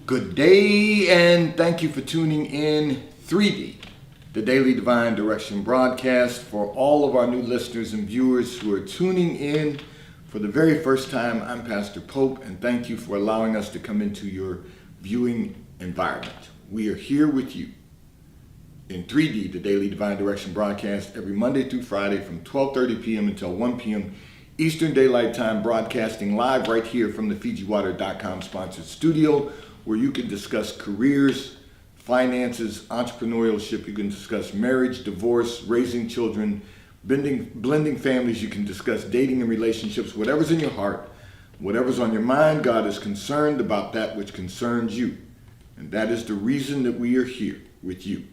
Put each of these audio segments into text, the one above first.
Good day, and thank you for tuning in 3D, the Daily Divine Direction broadcast. For all of our new listeners and viewers who are tuning in for the very first time, I'm Pastor Pope, and thank you for allowing us to come into your viewing environment. We are here with you in 3D, the Daily Divine Direction broadcast, every Monday through Friday from 12:30 p.m. until 1 p.m. Eastern Daylight Time, broadcasting live right here from the FijiWater.com sponsored studio, where you can discuss careers, finances, entrepreneurship. You can discuss marriage, divorce, raising children, blending families. You can discuss dating and relationships. Whatever's in your heart, whatever's on your mind, God is concerned about that which concerns you. And that is the reason that we are here with you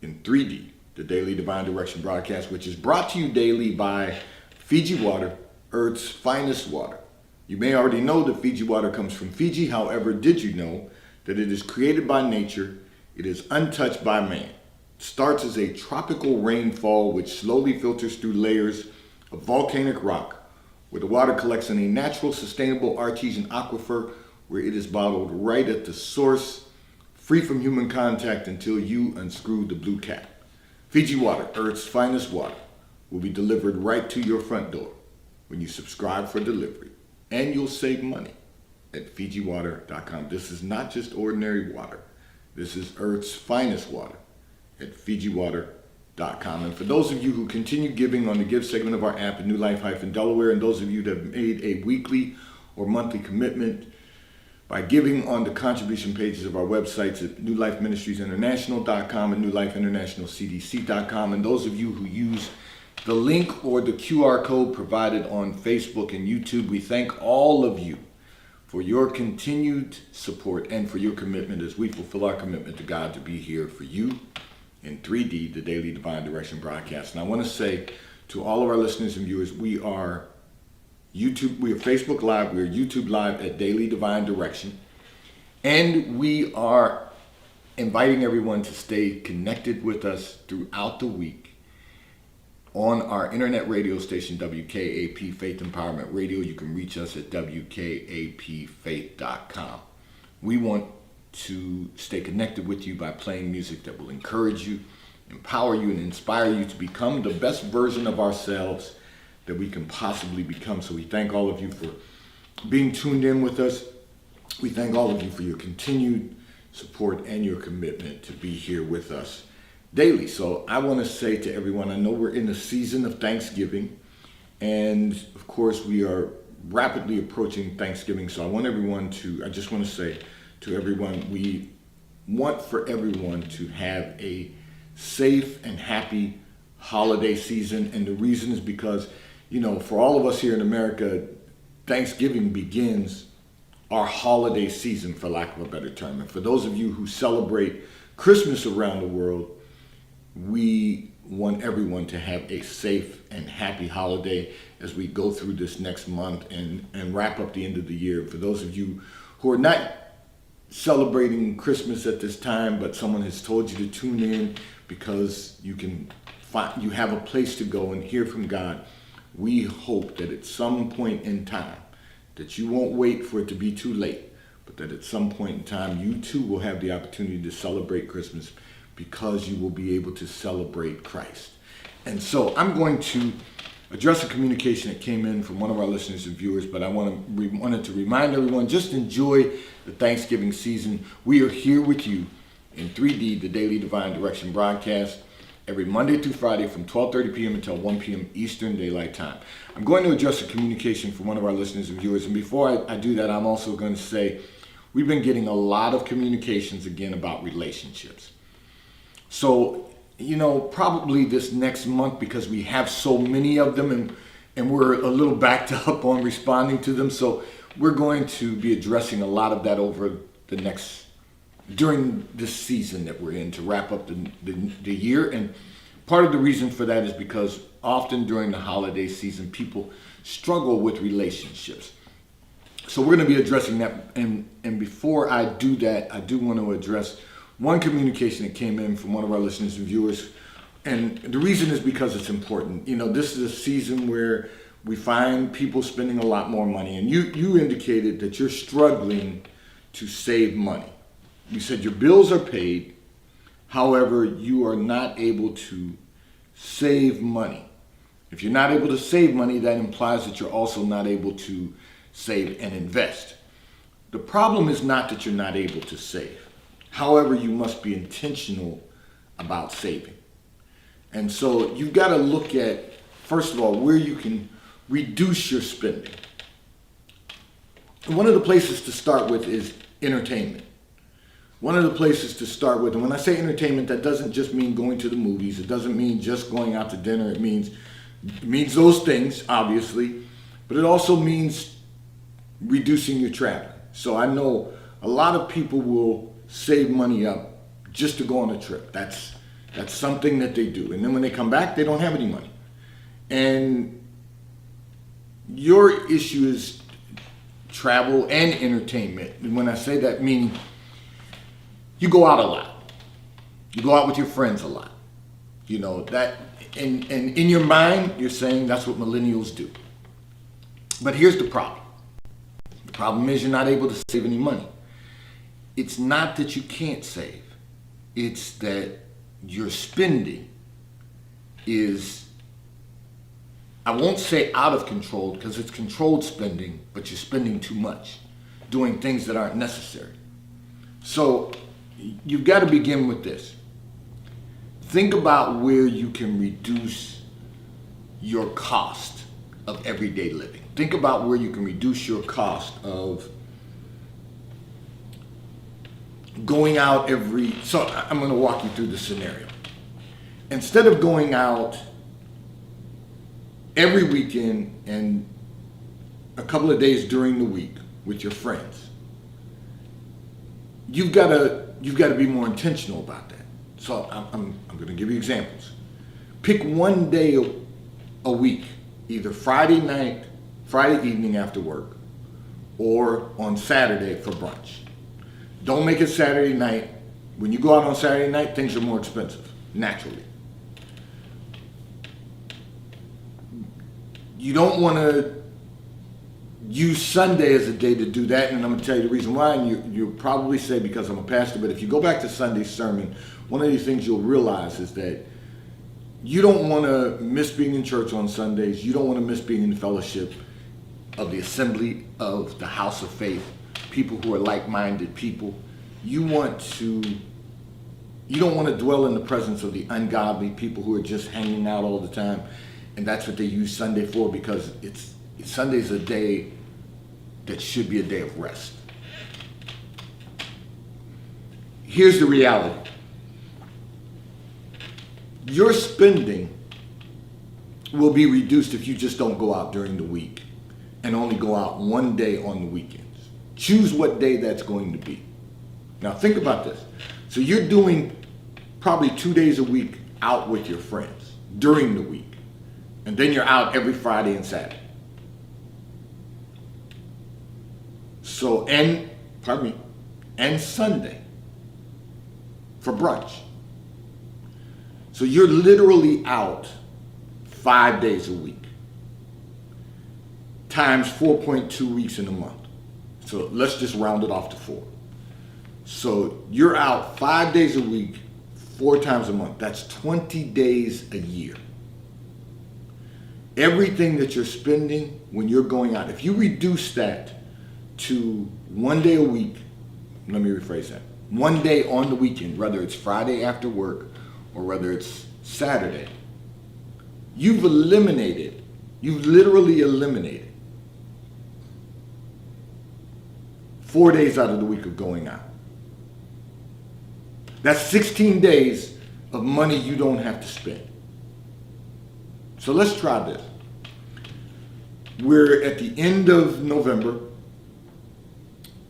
in 3D, the Daily Divine Direction broadcast, which is brought to you daily by Fiji Water, Earth's finest water. You may already know that Fiji water comes from Fiji. However, did you know that it is created by nature? It is untouched by man. It starts as a tropical rainfall which slowly filters through layers of volcanic rock, where the water collects in a natural, sustainable artesian aquifer, where it is bottled right at the source, free from human contact until you unscrew the blue cap. Fiji Water, Earth's finest water, will be delivered right to your front door when you subscribe for delivery. And you'll save money at FijiWater.com. This is not just ordinary water. This is Earth's finest water at FijiWater.com. And for those of you who continue giving on the Give segment of our app at New Life-Delaware, and those of you that have made a weekly or monthly commitment by giving on the contribution pages of our websites at NewLifeMinistriesInternational.com and NewLifeInternationalCDC.com, and those of you who use the link or the QR code provided on Facebook and YouTube, we thank all of you for your continued support and for your commitment as we fulfill our commitment to God to be here for you in 3D, the Daily Divine Direction broadcast. And I want to say to all of our listeners and viewers, we are Facebook Live, we are YouTube Live at Daily Divine Direction, and we are inviting everyone to stay connected with us throughout the week on our internet radio station, WKAP Faith Empowerment Radio. You can reach us at WKAPfaith.com. We want to stay connected with you by playing music that will encourage you, empower you, and inspire you to become the best version of ourselves that we can possibly become. So we thank all of you for being tuned in with us. We thank all of you for your continued support and your commitment to be here with us daily. So I want to say to everyone, I know we're in the season of Thanksgiving, and of course we are rapidly approaching Thanksgiving. So I just want to say to everyone, we want for everyone to have a safe and happy holiday season. And the reason is because, for all of us here in America, Thanksgiving begins our holiday season, for lack of a better term. And for those of you who celebrate Christmas around the world, we want everyone to have a safe and happy holiday as we go through this next month and wrap up the end of the year. For those of you who are not celebrating Christmas at this time, but someone has told you to tune in because you have a place to go and hear from God, we hope that at some point in time, that you won't wait for it to be too late, but that at some point in time, you too will have the opportunity to celebrate Christmas, because you will be able to celebrate Christ. And so I'm going to address a communication that came in from one of our listeners and viewers, but I wanted to remind everyone, just enjoy the Thanksgiving season. We are here with you in 3D, the Daily Divine Direction broadcast, every Monday through Friday from 12:30 p.m. until 1 p.m. Eastern Daylight Time. I'm going to address a communication from one of our listeners and viewers, and before I do that, I'm also going to say we've been getting a lot of communications again about relationships. So, probably this next month, because we have so many of them and we're a little backed up on responding to them. So we're going to be addressing a lot of that during this season that we're in to wrap up the year. And part of the reason for that is because often during the holiday season, people struggle with relationships. So we're going to be addressing that. And before I do that, I do want to address one communication that came in from one of our listeners and viewers. And the reason is because it's important. This is a season where we find people spending a lot more money. And you indicated that you're struggling to save money. we said your bills are paid. However, you are not able to save money. If you're not able to save money, that implies that you're also not able to save and invest. The problem is not that you're not able to save. However, you must be intentional about saving. And so you've got to look at, first of all, where you can reduce your spending. And one of the places to start with is entertainment. One of the places to start with, and when I say entertainment, that doesn't just mean going to the movies. It doesn't mean just going out to dinner. It means those things, obviously, but it also means reducing your travel. So I know a lot of people will save money up just to go on a trip. That's something that they do. And then when they come back, they don't have any money. And your issue is travel and entertainment. And when I say that, meaning you go out a lot. You go out with your friends a lot. You know, that, and in your mind, you're saying that's what millennials do. But here's the problem. The problem is you're not able to save any money. It's not that you can't save. It's that your spending is, I won't say out of control because it's controlled spending, but you're spending too much, doing things that aren't necessary. So you've got to begin with this. Think about where you can reduce your cost of everyday living. Think about where you can reduce your cost of going out so I'm going to walk you through the scenario. Instead of going out every weekend and a couple of days during the week with your friends, you've got to be more intentional about that. So I'm going to give you examples. Pick one day a week, either Friday night, Friday evening after work, or on Saturday for brunch. Don't make it Saturday night. When you go out on Saturday night, things are more expensive, naturally. You don't want to use Sunday as a day to do that, and I'm going to tell you the reason why, and you'll probably say because I'm a pastor, but if you go back to Sunday's sermon, one of the things you'll realize is that you don't want to miss being in church on Sundays. You don't want to miss being in the fellowship of the assembly of the house of faith, people who are like-minded people. You don't want to dwell in the presence of the ungodly, people who are just hanging out all the time. And that's what they use Sunday for, because Sunday's a day that should be a day of rest. Here's the reality. Your spending will be reduced if you just don't go out during the week and only go out one day on the weekends. Choose what day that's going to be. Now think about this. So you're doing probably 2 days a week out with your friends during the week. And then you're out every Friday and Saturday. So, and Sunday for brunch. So you're literally out 5 days a week times 4.2 weeks in a month. So let's just round it off to 4. So you're out 5 days a week, 4 times a month. That's 20 days a year. Everything that you're spending when you're going out, if you reduce that to 1 day a week, let me rephrase that, 1 day on the weekend, whether it's Friday after work or whether it's Saturday, you've literally eliminated 4 days out of the week of going out. That's 16 days of money you don't have to spend. So let's try this. We're at the end of November.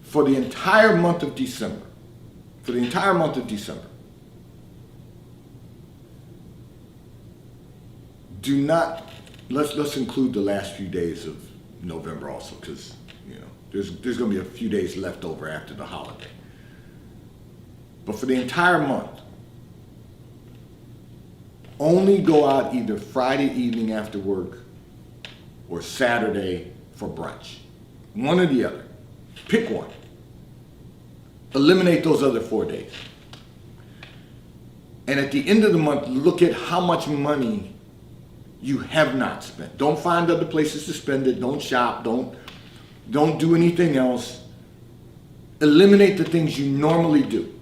For the entire month of December, do not, let's include the last few days of November also, because there's going to be a few days left over after the holiday. But for the entire month, only go out either Friday evening after work or Saturday for brunch. One or the other. Pick one. Eliminate those other 4 days. And at the end of the month, look at how much money you have not spent. Don't find other places to spend it. Don't shop. Don't do anything else. Eliminate the things you normally do,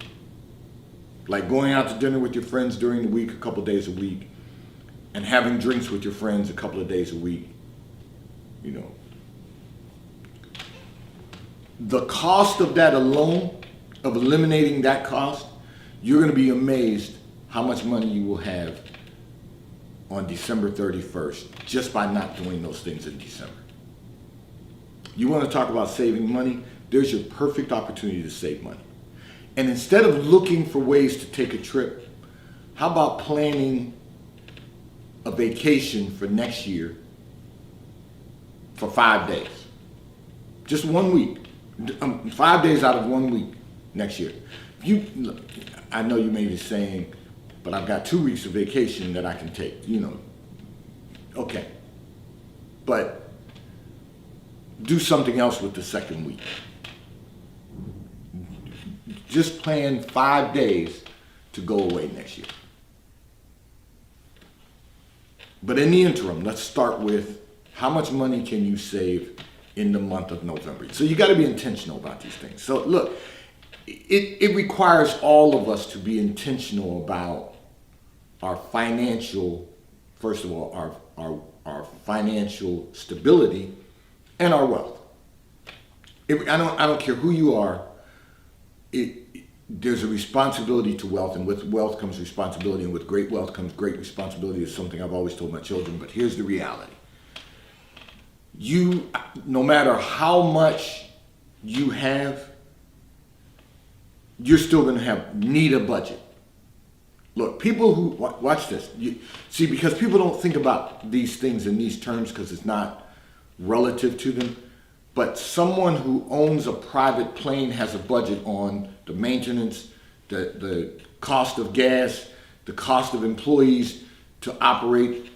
like going out to dinner with your friends during the week, a couple of days a week, and having drinks with your friends a couple of days a week. You know, the cost of that alone, of eliminating that cost, you're going to be amazed how much money you will have on December 31st just by not doing those things in December. You want to talk about saving money? There's your perfect opportunity to save money. And instead of looking for ways to take a trip, how about planning a vacation for next year for 5 days? Just 1 week. 5 days out of 1 week next year. I know you may be saying, but I've got 2 weeks of vacation that I can take, Okay. But do something else with the second week. Just plan 5 days to go away next year. But in the interim, let's start with how much money can you save in the month of November? So you got to be intentional about these things. So look, it requires all of us to be intentional about our financial, first of all, our financial stability and our wealth. I don't care who you are. There's a responsibility to wealth, and with wealth comes responsibility, and with great wealth comes great responsibility. Is something I've always told my children. But here's the reality: no matter how much you have, you're still going to need a budget. Look, people who watch this, because people don't think about these things in these terms because it's not relative to them. But someone who owns a private plane has a budget on the maintenance, the cost of gas, the cost of employees to operate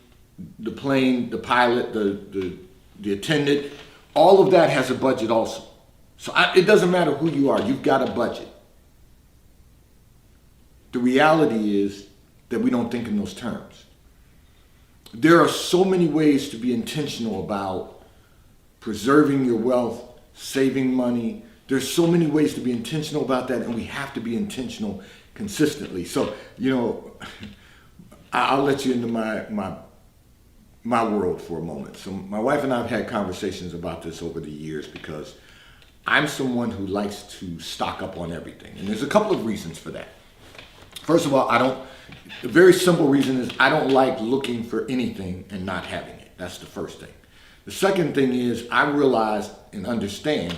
the plane, the pilot, the attendant. All of that has a budget also. So it doesn't matter who you are, you've got a budget. The reality is that we don't think in those terms. There are so many ways to be intentional about preserving your wealth, saving money. There's so many ways to be intentional about that, and we have to be intentional consistently. So, I'll let you into my world for a moment. So my wife and I have had conversations about this over the years because I'm someone who likes to stock up on everything. And there's a couple of reasons for that. First of all, the very simple reason is I don't like looking for anything and not having it. That's the first thing. The second thing is I realize and understand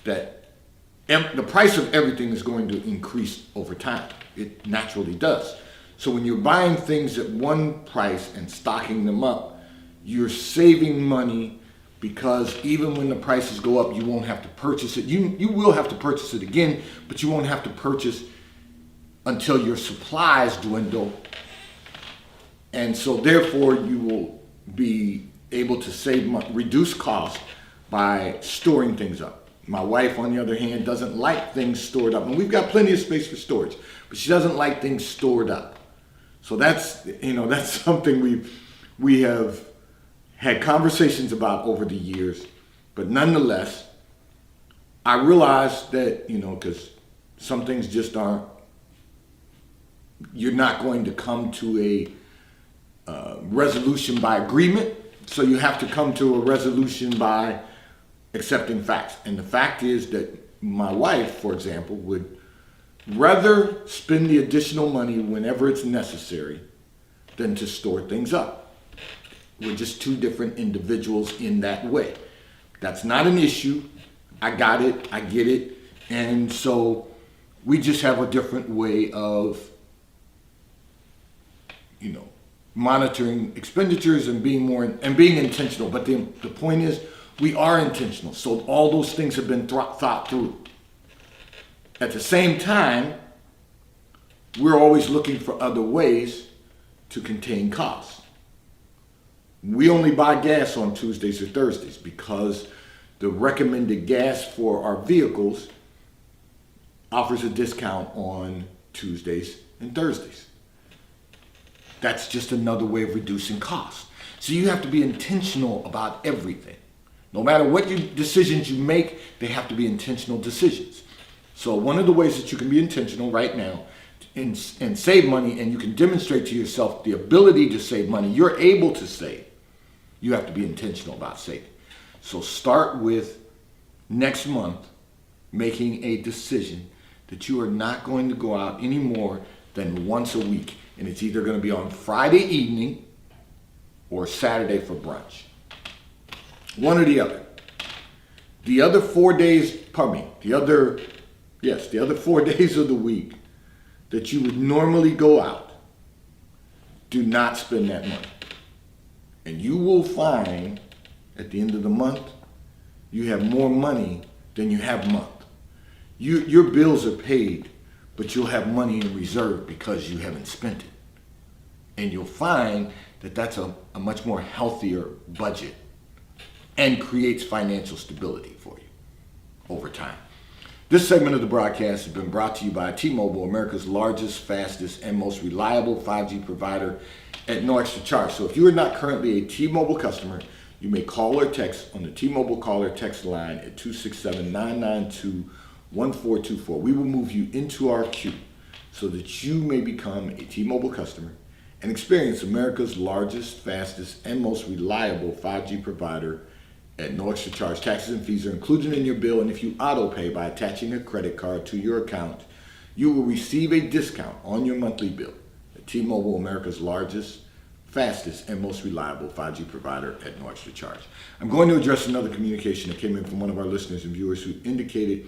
that the price of everything is going to increase over time. It naturally does. So when you're buying things at one price and stocking them up, you're saving money because even when the prices go up, you won't have to purchase it. You will have to purchase it again, but you won't have to purchase until your supplies dwindle. And so therefore you will be able to save money, reduce costs by storing things up. My wife, on the other hand, doesn't like things stored up. And we've got plenty of space for storage, but she doesn't like things stored up. So that's something we have had conversations about over the years. But nonetheless, I realized that, because some things just aren't, you're not going to come to a resolution by agreement. So you have to come to a resolution by accepting facts. And the fact is that my wife, for example, would rather spend the additional money whenever it's necessary than to store things up. We're just two different individuals in that way. That's not an issue. I got it. I get it. And so we just have a different way of, monitoring expenditures and being intentional. But the point is, we are intentional. So all those things have been thought through. At the same time, we're always looking for other ways to contain costs. We only buy gas on Tuesdays or Thursdays because the recommended gas for our vehicles offers a discount on Tuesdays and Thursdays. That's just another way of reducing costs. So you have to be intentional about everything. No matter what decisions you make, they have to be intentional decisions. So one of the ways that you can be intentional right now and save money, and you can demonstrate to yourself the ability to save money, you're able to save. You have to be intentional about saving. So start with next month making a decision that you are not going to go out any more than once a week. And it's either going to be on Friday evening or Saturday for brunch. One or the other. The other 4 days, the other 4 days of the week that you would normally go out, do not spend that money. And you will find at the end of the month, you have more money than you have month. Your bills are paid, but you'll have money in reserve because you haven't spent it. And you'll find that that's a much more healthier budget and creates financial stability for you over time. This segment of the broadcast has been brought to you by T-Mobile, America's largest, fastest, and most reliable 5G provider at no extra charge. So if you are not currently a T-Mobile customer, you may call or text on the T-Mobile call or text line at 267-992-1424. We will move you into our queue so that you may become a T-Mobile customer and experience America's largest, fastest, and most reliable 5G provider at no extra charge. Taxes and fees are included in your bill, and if you auto pay by attaching a credit card to your account, you will receive a discount on your monthly bill. At T-Mobile, America's largest, fastest, and most reliable 5G provider at no extra charge. I'm going to address another communication that came in from one of our listeners and viewers who indicated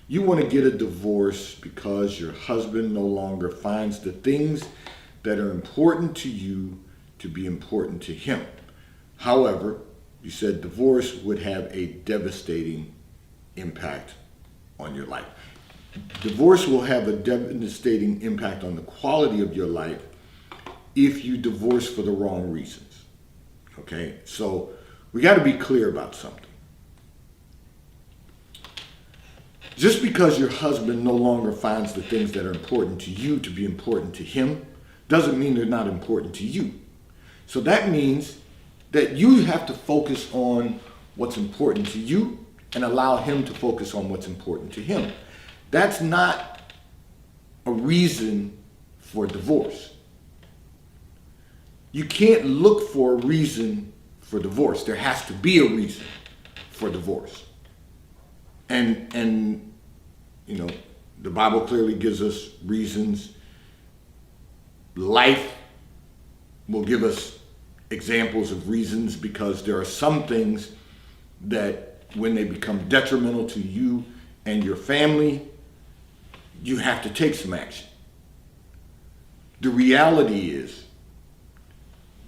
you want to get a divorce because your husband no longer finds the things that are important to you to be important to him. However, you said divorce would have a devastating impact on your life. Divorce will have a devastating impact on the quality of your life if you divorce for the wrong reasons. Okay? So we got to be clear about something. Just because your husband no longer finds the things that are important to you to be important to him doesn't mean they're not important to you. So that means that you have to focus on what's important to you and allow him to focus on what's important to him. That's not a reason for divorce. You can't look for a reason for divorce. There has to be a reason for divorce. And you know, the Bible clearly gives us reasons. Life will give us examples of reasons, because there are some things that when they become detrimental to you and your family, you have to take some action. The reality is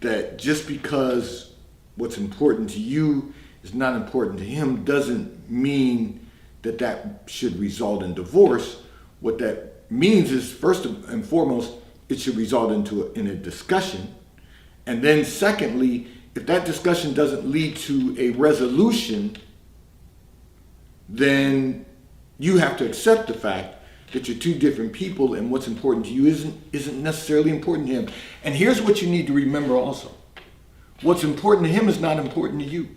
that just because what's important to you is not important to him doesn't mean that that should result in divorce. What that means is, first and foremost, it should result in a discussion. And then secondly, if that discussion doesn't lead to a resolution, then you have to accept the fact that you're two different people, and what's important to you isn't necessarily important to him. And here's what you need to remember also. What's important to him is not important to you.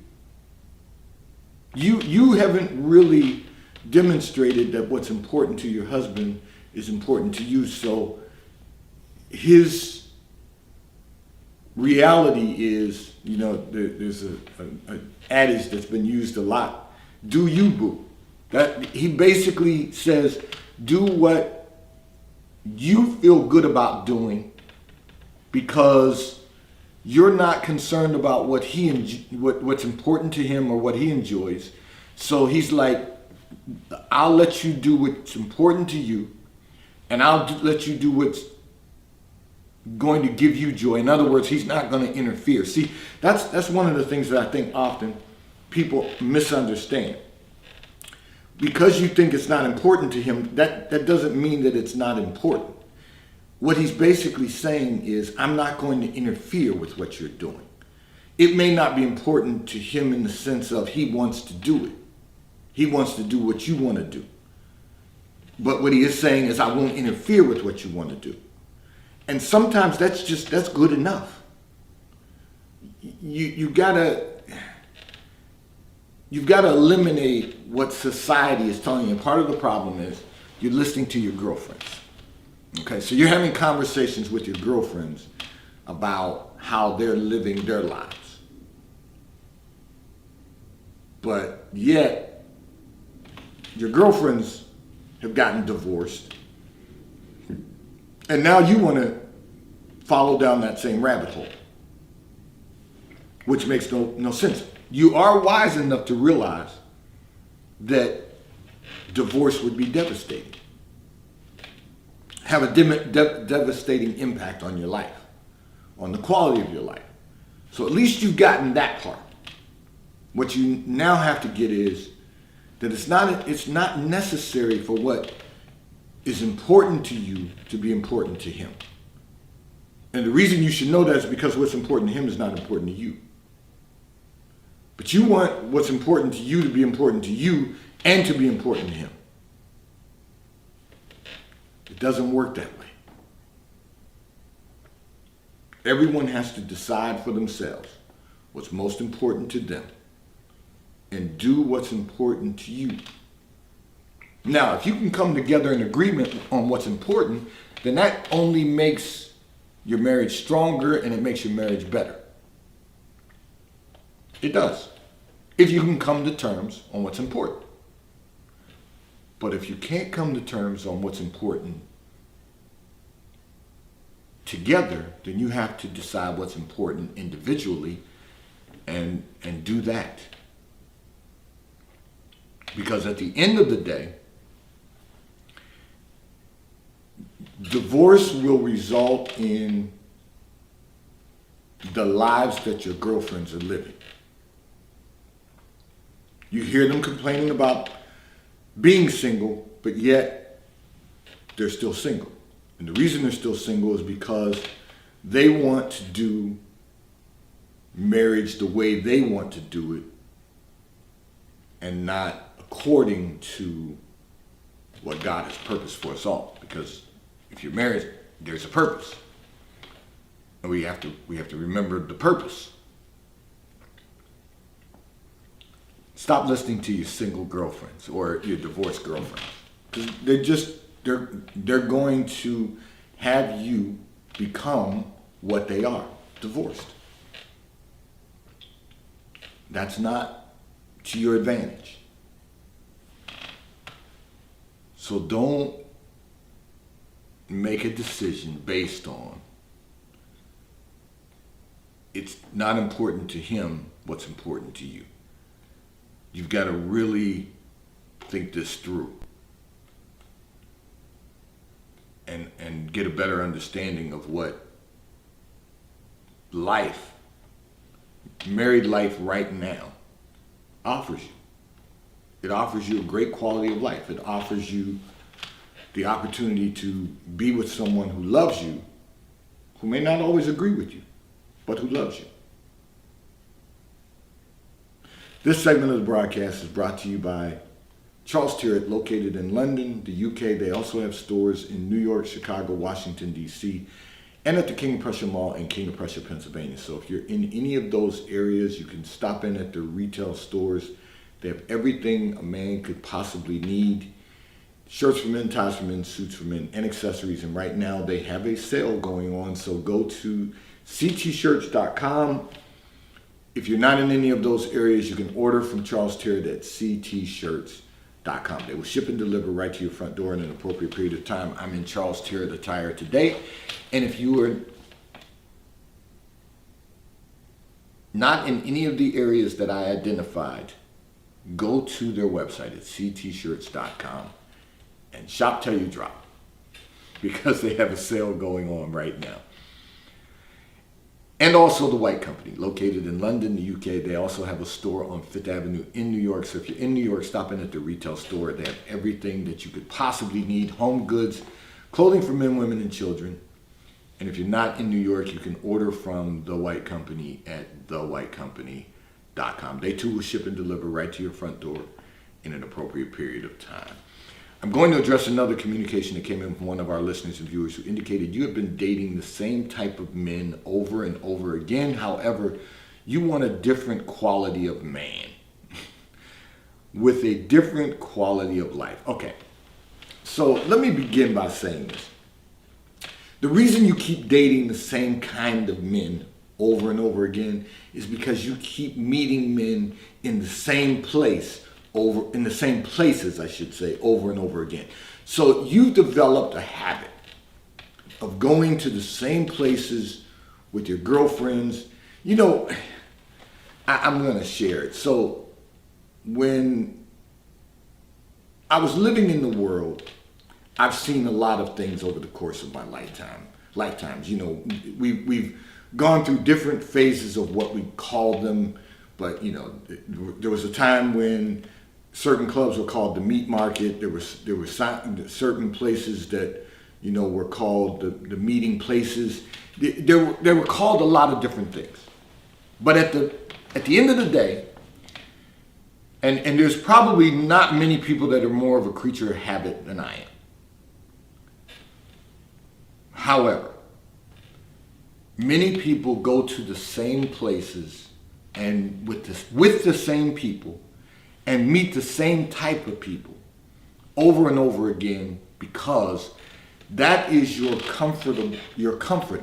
You haven't really demonstrated that what's important to your husband is important to you. So his reality is, there's an adage that's been used a lot: do you, boo. That he basically says, do what you feel good about doing, because you're not concerned about what's important to him or what he enjoys. So he's like, I'll let you do what's important to you, and I'll let you do what's going to give you joy. In other words, he's not going to interfere. See, that's one of the things that I think often people misunderstand. Because you think it's not important to him, that doesn't mean that it's not important. What he's basically saying is, I'm not going to interfere with what you're doing. It may not be important to him in the sense of he wants to do it. He wants to do what you want to do. But what he is saying is, I won't interfere with what you want to do. And sometimes that's good enough. You've got to eliminate what society is telling you. And part of the problem is you're listening to your girlfriends. Okay, so you're having conversations with your girlfriends about how they're living their lives. But yet, your girlfriends have gotten divorced. And now you want to follow down that same rabbit hole, which makes no sense. You are wise enough to realize that divorce would be devastating, have a devastating impact on your life, on the quality of your life. So at least you've gotten that part. What you now have to get is that it's not necessary for what is important to you to be important to him. And the reason you should know that is because what's important to him is not important to you. But you want what's important to you to be important to you and to be important to him. It doesn't work that way. Everyone has to decide for themselves what's most important to them and do what's important to you. Now, if you can come together in agreement on what's important, then that only makes your marriage stronger and it makes your marriage better. It does. If you can come to terms on what's important. But if you can't come to terms on what's important together, then you have to decide what's important individually and do that. Because at the end of the day, divorce will result in the lives that your girlfriends are living. You hear them complaining about being single, but yet they're still single. And the reason they're still single is because they want to do marriage the way they want to do it and not according to what God has purposed for us all. Because if you're married, there's a purpose. And we have to remember the purpose. Stop listening to your single girlfriends or your divorced girlfriends. Because they're going to have you become what they are, divorced. That's not to your advantage. So don't make a decision based on it's not important to him what's important to you. You've got to really think this through and get a better understanding of what life, married life right now, offers you. It offers you a great quality of life. It offers you the opportunity to be with someone who loves you, who may not always agree with you, but who loves you. This segment of the broadcast is brought to you by Charles Tyrwhitt, located in London, the UK. They also have stores in New York, Chicago, Washington, D.C., and at the King of Prussia Mall in King of Prussia, Pennsylvania. So if you're in any of those areas, you can stop in at their retail stores. They have everything a man could possibly need. Shirts for men, ties for men, suits for men, and accessories. And right now they have a sale going on. So go to ctshirts.com. If you're not in any of those areas, you can order from Charles Tyrwhitt at ctshirts.com. They will ship and deliver right to your front door in an appropriate period of time. I'm in Charles Tyrwhitt attire today. And if you are not in any of the areas that I identified, go to their website at ctshirts.com and shop till you drop, because they have a sale going on right now. And also the White Company, located in London, the UK. They also have a store on Fifth Avenue in New York. So if you're in New York, stop in at the retail store. They have everything that you could possibly need: home goods, clothing for men, women, and children. And if you're not in New York, you can order from the White Company at thewhitecompany.com. They too will ship and deliver right to your front door in an appropriate period of time. I'm going to address another communication that came in from one of our listeners and viewers who indicated you have been dating the same type of men over and over again. However, you want a different quality of man with a different quality of life. Okay, so let me begin by saying this. The reason you keep dating the same kind of men over and over again is because you keep meeting men in the same place, in the same places, I should say, over and over again. So you've developed a habit of going to the same places with your girlfriends. You know, I'm going to share it. So when I was living in the world, I've seen a lot of things over the course of my lifetimes. You know, we've gone through different phases of what we call them, but you know, there was a time when certain clubs were called the meat market. There were certain places that, you know, were called the meeting places. They were called a lot of different things. But at the end of the day, and there's probably not many people that are more of a creature of habit than I am. However, many people go to the same places and with the same people and meet the same type of people over and over again because that is your comfort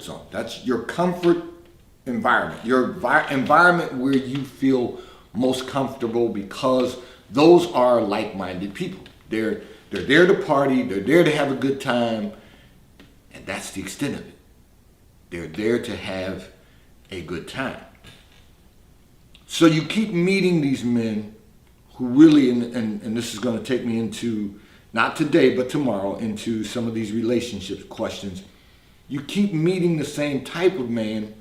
zone. That's your comfort environment, your environment where you feel most comfortable because those are like-minded people. They're there to party, they're there to have a good time, and that's the extent of it. They're there to have a good time. So you keep meeting these men who really, and this is going to take me into, not today, but tomorrow, into some of these relationship questions. You keep meeting the same type of man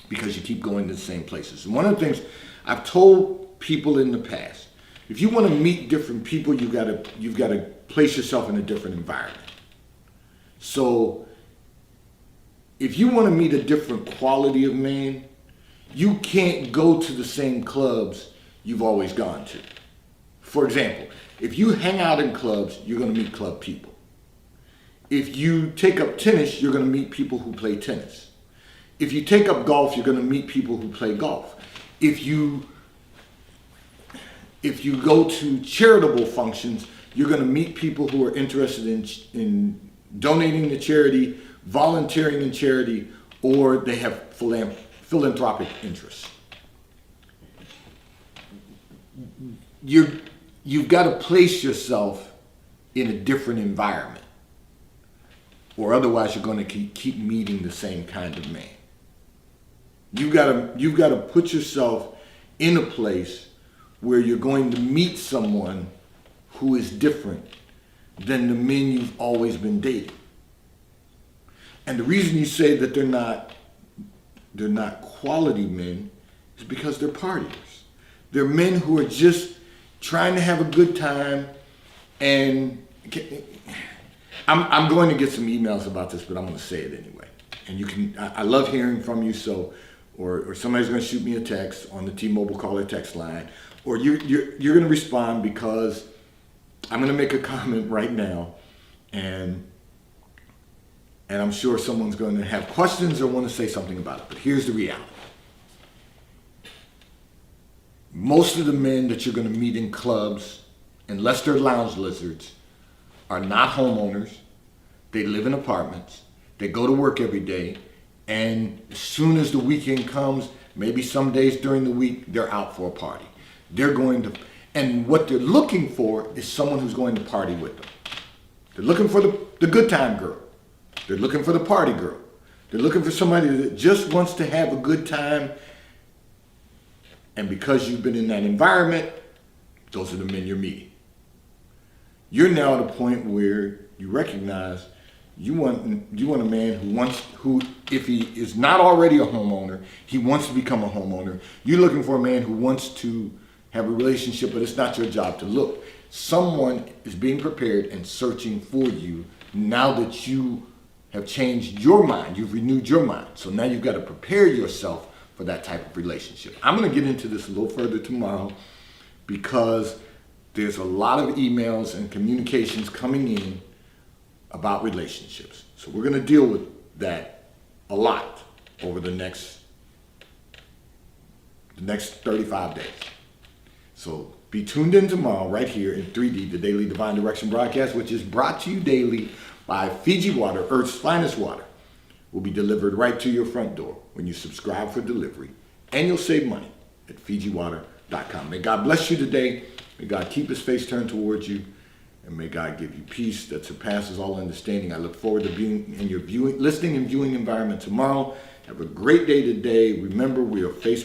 because you keep going to the same places. And one of the things I've told people in the past, if you want to meet different people, you've got to place yourself in a different environment. So if you want to meet a different quality of man, you can't go to the same clubs you've always gone to. For example, if you hang out in clubs, you're going to meet club people. If you take up tennis, you're going to meet people who play tennis. If you take up golf, you're going to meet people who play golf. If you go to charitable functions, you're going to meet people who are interested in donating to charity, volunteering in charity, or they have philanthropic interests. You've got to place yourself in a different environment, or otherwise you're going to keep meeting the same kind of man. You've got to put yourself in a place where you're going to meet someone who is different than the men you've always been dating. And the reason you say that they're not quality men is because they're partiers. They're men who are just trying to have a good time. And I'm going to get some emails about this, but I'm going to say it anyway. And I love hearing from you. So, or somebody's going to shoot me a text on the T-Mobile caller text line, or you're going to respond because I'm going to make a comment right now, and I'm sure someone's going to have questions or want to say something about it. But here's the reality. Most of the men that you're going to meet in clubs, unless they're lounge lizards, are not homeowners. They live in apartments. They go to work every day. And as soon as the weekend comes, maybe some days during the week, they're out for a party. And what they're looking for is someone who's going to party with them. They're looking for the good time girl. They're looking for the party girl. They're looking for somebody that just wants to have a good time. And because you've been in that environment, those are the men you're meeting. You're now at a point where you recognize you want a man who, if he is not already a homeowner, he wants to become a homeowner. You're looking for a man who wants to have a relationship, but it's not your job to look. Someone is being prepared and searching for you now that you have changed your mind. You've renewed your mind. So now you've got to prepare yourself for that type of relationship. I'm going to get into this a little further tomorrow because there's a lot of emails and communications coming in about relationships. So we're going to deal with that a lot over the next 35 days. So be tuned in tomorrow right here in 3D, the Daily Divine Direction broadcast, which is brought to you daily by Fiji Water, Earth's finest water. Will be delivered right to your front door when you subscribe for delivery, and you'll save money at FijiWater.com. May God bless you today. May God keep his face turned towards you, and may God give you peace that surpasses all understanding. I look forward to being in your listening and viewing environment tomorrow. Have a great day today. Remember, we are Facebook.